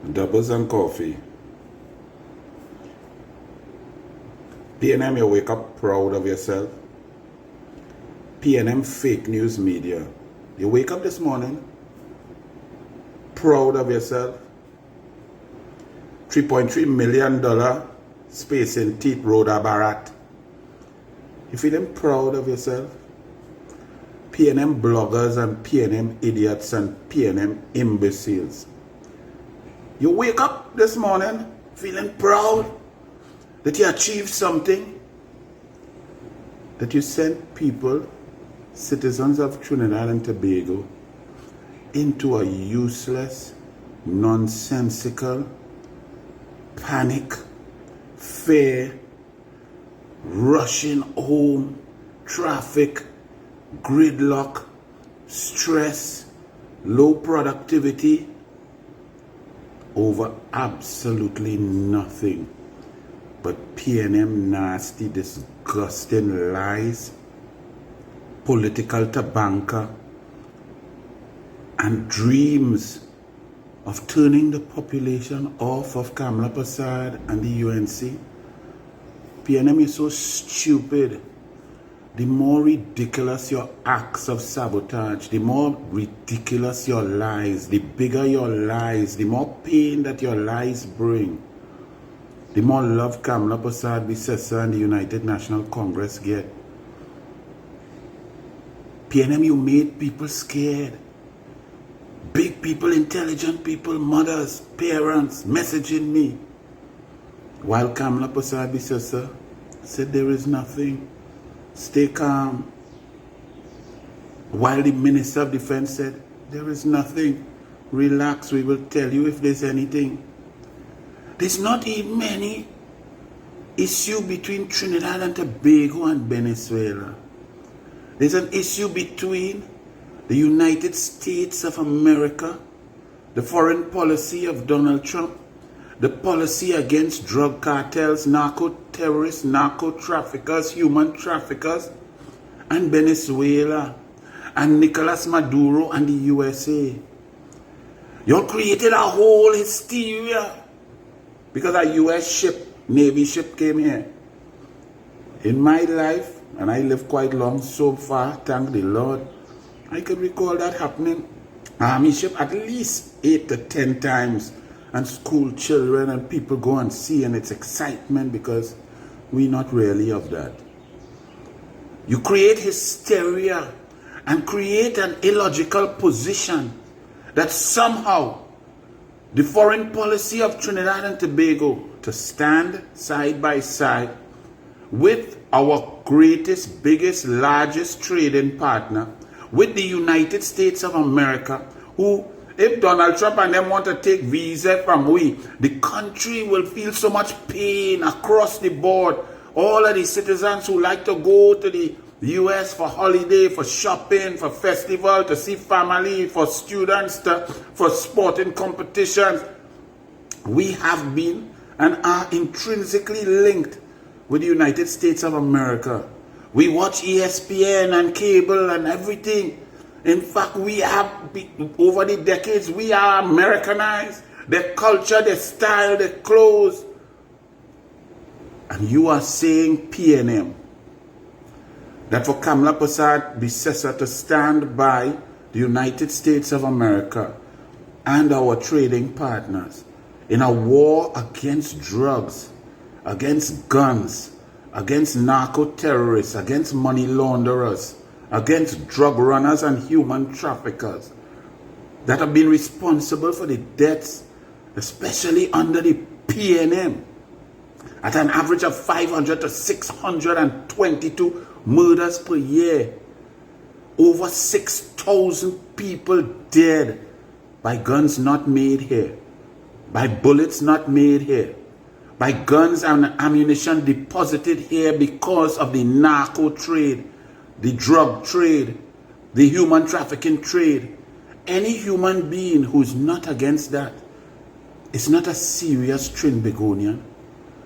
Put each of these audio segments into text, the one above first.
Doubles and coffee. PNM, you wake up proud of yourself. PNM fake news media. You wake up this morning proud of yourself. $3.3 million space in teeth, Rhoda Barat. You feeling proud of yourself? PNM bloggers and PNM idiots and PNM imbeciles. You wake up this morning feeling proud that you achieved something, that you sent people, citizens of Trinidad and Tobago, into a useless, nonsensical, panic, fear, rushing home, traffic, gridlock, stress, low productivity, over absolutely nothing but PNM nasty, disgusting lies, political tabanka, and dreams of turning the population off of Kamla Prasad and the UNC. PNM is so stupid. The more ridiculous your acts of sabotage, the more ridiculous your lies, the bigger your lies, the more pain that your lies bring, the more love Kamla Prasad, Bissessa, and the United National Congress get. PNM, you made people scared. Big people, intelligent people, mothers, parents, messaging me. While Kamla Prasad, Bissessa said there is nothing. Stay calm. While the Minister of Defense said, there is nothing. Relax, we will tell you if there's anything. There's not even any issue between Trinidad and Tobago and Venezuela. There's an issue between the United States of America, the foreign policy of Donald Trump, the policy against drug cartels, narco-terrorists, narco-traffickers, human traffickers, and Venezuela, and Nicolas Maduro and the USA. You created a whole hysteria because a US ship, Navy ship came here. In my life, and I live quite long so far, thank the Lord, I could recall that happening. Army ship at least 8 to 10 times. And school children and people go and see, and it's excitement because we're not really of that. You create hysteria and create an illogical position that somehow the foreign policy of Trinidad and Tobago to stand side by side with our greatest, biggest, largest trading partner, with the United States of America, who, if Donald Trump and them want to take visa from we, the country will feel so much pain across the board. All of the citizens who like to go to the US for holiday, for shopping, for festival, to see family, for students, for sporting competitions. We have been and are intrinsically linked with the United States of America. We watch ESPN and cable and everything. In fact, we have, over the decades, we are Americanized. Their culture, their style, their clothes. And you are saying, PNM, that for Kamla Prasad, Bissessa to stand by the United States of America and our trading partners in a war against drugs, against guns, against narco-terrorists, against money launderers, against drug runners and human traffickers that have been responsible for the deaths, especially under the PNM, at an average of 500 to 622 murders per year. Over 6,000 people dead by guns not made here, by bullets not made here, by guns and ammunition deposited here because of the narco trade, the drug trade, the human trafficking trade. Any human being who's not against that is not a serious Trinbagonian.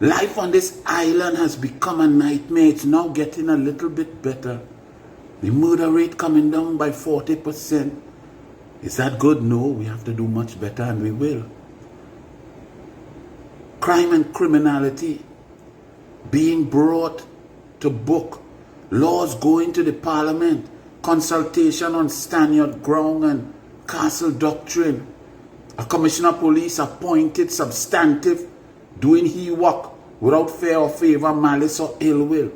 Life on this island has become a nightmare. It's now getting a little bit better. The murder rate coming down by 40%. Is that good? No, we have to do much better, and we will. crime and criminality being brought to book, laws going to the parliament, consultation on stand your ground and castle doctrine, a commissioner of police appointed substantive, doing he work without fear or favor, malice or ill will.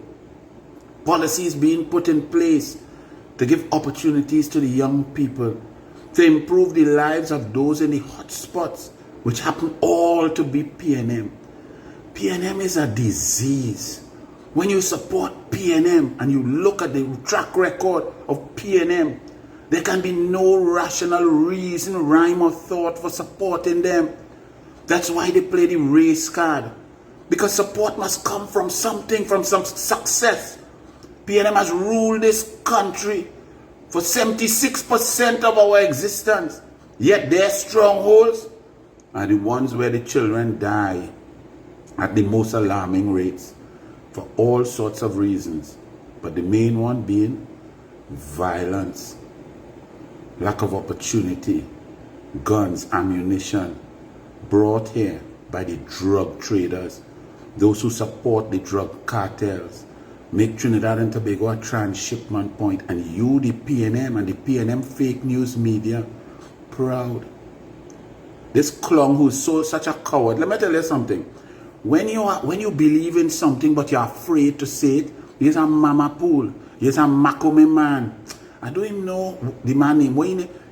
Policies being put in place to give opportunities to the young people, to improve the lives of those in the hot spots, which happen all to be PNM. PNM is a disease. When you support PNM and you look at the track record of PNM, there can be no rational reason, rhyme or thought for supporting them. That's why they play the race card. Because support must come from something, from some success. PNM has ruled this country for 76% of our existence. Yet their strongholds are the ones where the children die at the most alarming rates for all sorts of reasons. But the main one being violence, lack of opportunity, guns, ammunition, brought here by the drug traders, those who support the drug cartels, make Trinidad and Tobago a transshipment point, and you, the PNM and the PNM fake news media, proud. This clown who's such a coward. Let me tell you something. When you believe in something but you're afraid to say it, he's a mama pool, he's a Makome man. I don't even know the man name.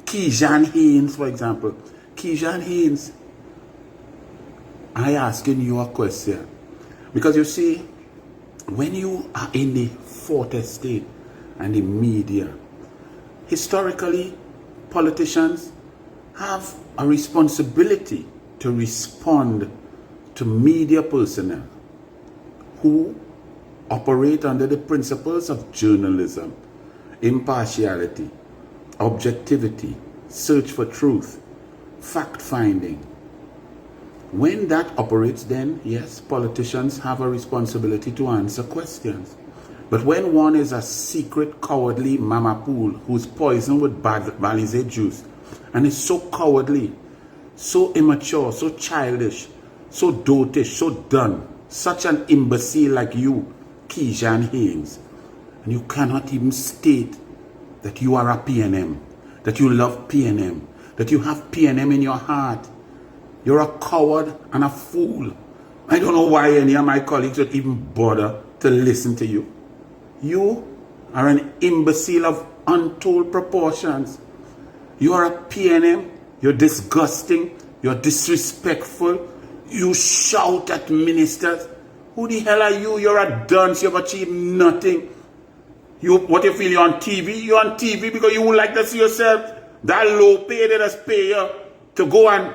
Kejan Haynes, for example. Kejan Haynes. I asking you a question. Because you see, when you are in the fourth estate and the media, historically, politicians have a responsibility to respond to media personnel who operate under the principles of journalism, impartiality, objectivity, search for truth, fact-finding. When that operates, then yes, politicians have a responsibility to answer questions. But when one is a secret, cowardly mama pool who's poisoned with Balize juice and is so cowardly, so immature, so childish, so dotish, so done, such an imbecile like you, Kejan Haynes, and you cannot even state that you are a PNM, that you love PNM, that you have PNM in your heart. You're a coward and a fool. I don't know why any of my colleagues would even bother to listen to you. You are an imbecile of untold proportions. You are a PNM. You're disgusting. You're disrespectful. You shout at ministers. Who the hell are you? You're a dunce. You've achieved nothing. What you feel? You're on TV? You're on TV because you would like to see yourself. That low pay that has paid you to go and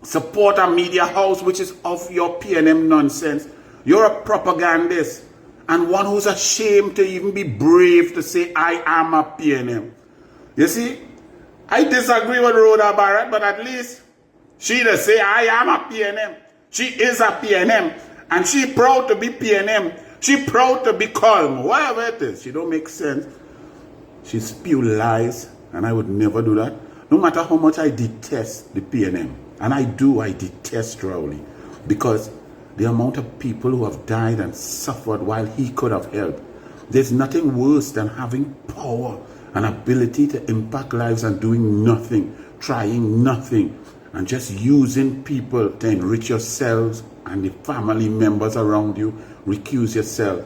support a media house which is of your PNM nonsense. You're a propagandist and one who's ashamed to even be brave to say, I am a PNM. You see, I disagree with Rhoda Barrett, but at least she does say, I am a PNM. She is a PNM and she proud to be PNM. She proud to be calm, whatever it is. She don't make sense. She spew lies and I would never do that. No matter how much I detest the PNM. And I detest Rowley, because the amount of people who have died and suffered while he could have helped. There's nothing worse than having power and ability to impact lives and doing nothing, trying nothing, and just using people to enrich yourselves and the family members around you. Recuse yourself.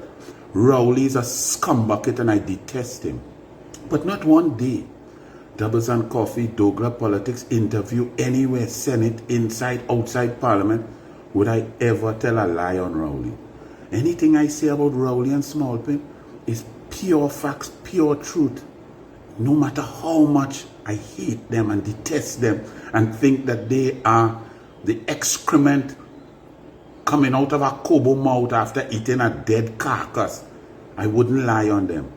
Rowley is a scumbucket and I detest him. But not one day. Doubles and Coffee, Dogra Politics interview anywhere, Senate, inside, outside Parliament, would I ever tell a lie on Rowley. Anything I say about Rowley and Smallpin is pure facts, pure truth. No matter how much I hate them and detest them and think that they are the excrement coming out of a kobo mouth after eating a dead carcass, I wouldn't lie on them.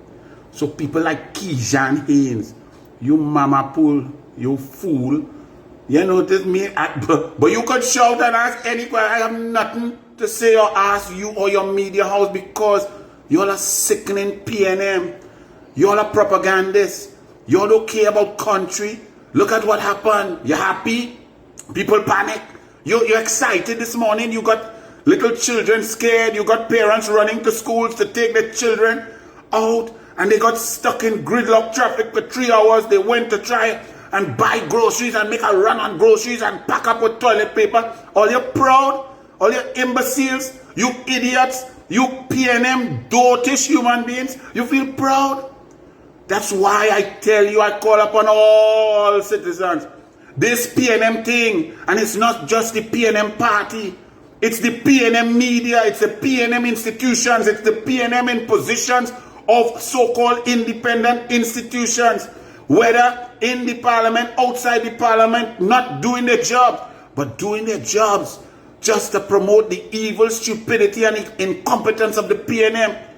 So people like Kejan Haynes, you mama pool, you fool. You notice me, but you could shout and ask any question. I have nothing to say or ask you or your media house because you're a sickening PNM. You're a propagandist. You don't care about country. Look at what happened. You happy? People panic. You're excited this morning. You got Little children scared. You got parents running to schools to take their children out, and they got stuck in gridlock traffic for 3 hours. They went to try and buy groceries and make a run on groceries and pack up with toilet paper. All you proud? All you imbeciles? You idiots? You PNM dotish human beings? You feel proud? That's why I tell you, I call upon all citizens. This PNM thing, and it's not just the PNM party. It's the PNM media, it's the PNM institutions, it's the PNM in positions of so-called independent institutions. Whether in the parliament, outside the parliament, not doing their jobs, but doing their jobs just to promote the evil, stupidity, and incompetence of the PNM.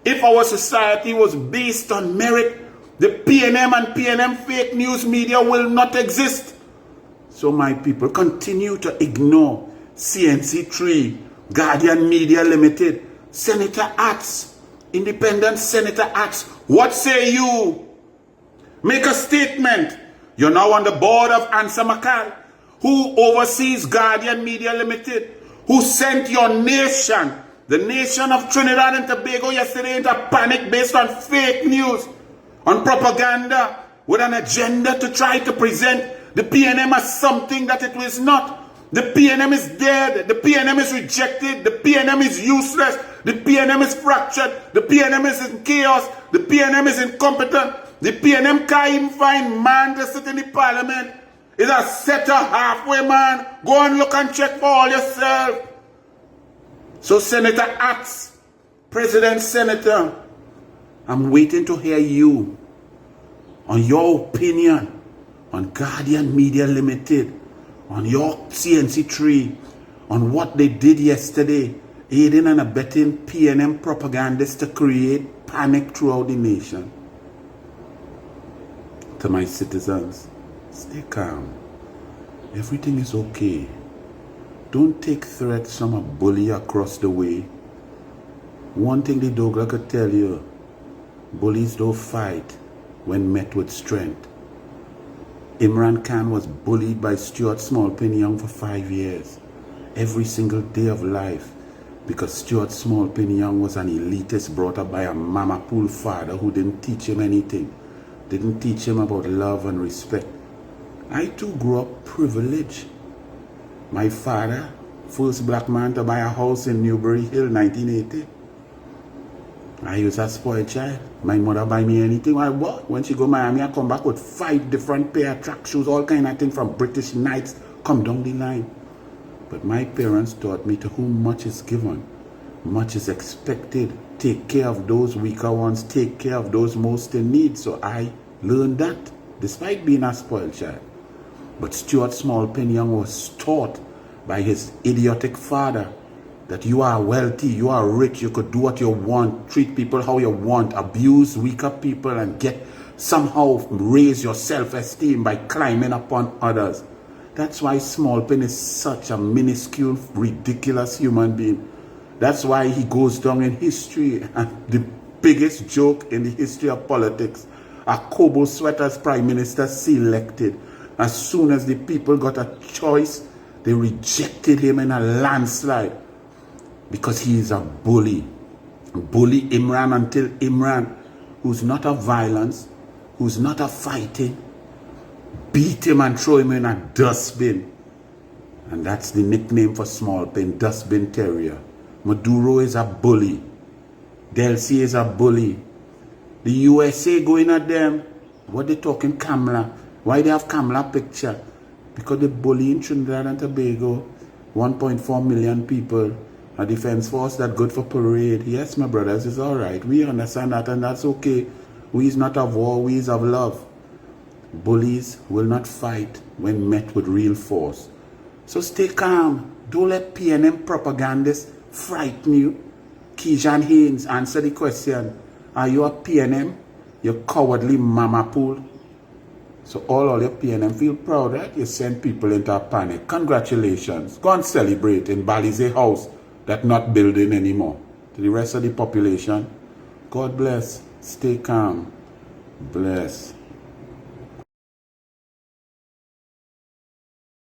If our society was based on merit, the PNM and PNM fake news media will not exist. So my people, continue to ignore CNC3, Guardian Media Limited, Senator Acts, Independent Senator Acts. What say you? Make a statement. You're now on the board of Ansa McCall, who oversees Guardian Media Limited, who sent your nation, the nation of Trinidad and Tobago, yesterday into panic based on fake news, on propaganda, with an agenda to try to present the PNM as something that it was not. The PNM is dead. The PNM is rejected. The PNM is useless. The PNM is fractured. The PNM is in chaos. The PNM is incompetent. The PNM can't even find man to sit in the parliament. It's a setter halfway man. Go and look and check for all yourself. So Senator Acts, President Senator, I'm waiting to hear you on your opinion on Guardian Media Limited, on your CNC3, on what they did yesterday, aiding and abetting PNM propagandists to create panic throughout the nation. To my citizens, stay calm. Everything is okay. Don't take threats from a bully across the way. One thing the Douglas could tell you, bullies don't fight when met with strength. Imran Khan was bullied by Stuart Smallpin Young for 5 years, every single day of life, because Stuart Smallpin Young was an elitist brought up by a mama pool father who didn't teach him anything, didn't teach him about love and respect. I too grew up privileged. My father, first black man to buy a house in Newbury Hill, 1980. I was a spoiled child. My mother buy me anything I want. When she go to Miami, I come back with 5 different pair of track shoes, all kind of things from British Knights, come down the line. But my parents taught me to whom much is given, much is expected. Take care of those weaker ones, take care of those most in need. So I learned that, despite being a spoiled child. But Stuart Smallpin Young was taught by his idiotic father that you are wealthy, you are rich, you could do what you want, treat people how you want, abuse weaker people and somehow raise your self-esteem by climbing upon others. That's why Smallpin is such a minuscule, ridiculous human being. That's why he goes down in history and the biggest joke in the history of politics. A Kobo Sweater's prime minister selected. As soon as the people got a choice, they rejected him in a landslide because he is a bully. Bully Imran until Imran, who's not a violence, who's not a fighting, beat him and throw him in a dustbin. And that's the nickname for Smallpin, Dustbin Terrier. Maduro is a bully. Delcy is a bully. The USA going at them. What they talking Kamala? Why they have Kamala picture? Because they bully in Trinidad and Tobago, 1.4 million people, a defense force that good for parade. Yes, my brothers, it's all right. We understand that and that's okay. We is not of war, we is of love. Bullies will not fight when met with real force. So stay calm. Don't let PNM propagandists frighten you. Kejan Haynes, answer the question. Are you a PNM? You cowardly mama pool. So all your PNM feel proud, right? You send people into a panic. Congratulations. Go and celebrate in Balize house that not building anymore. To the rest of the population, God bless. Stay calm. Bless.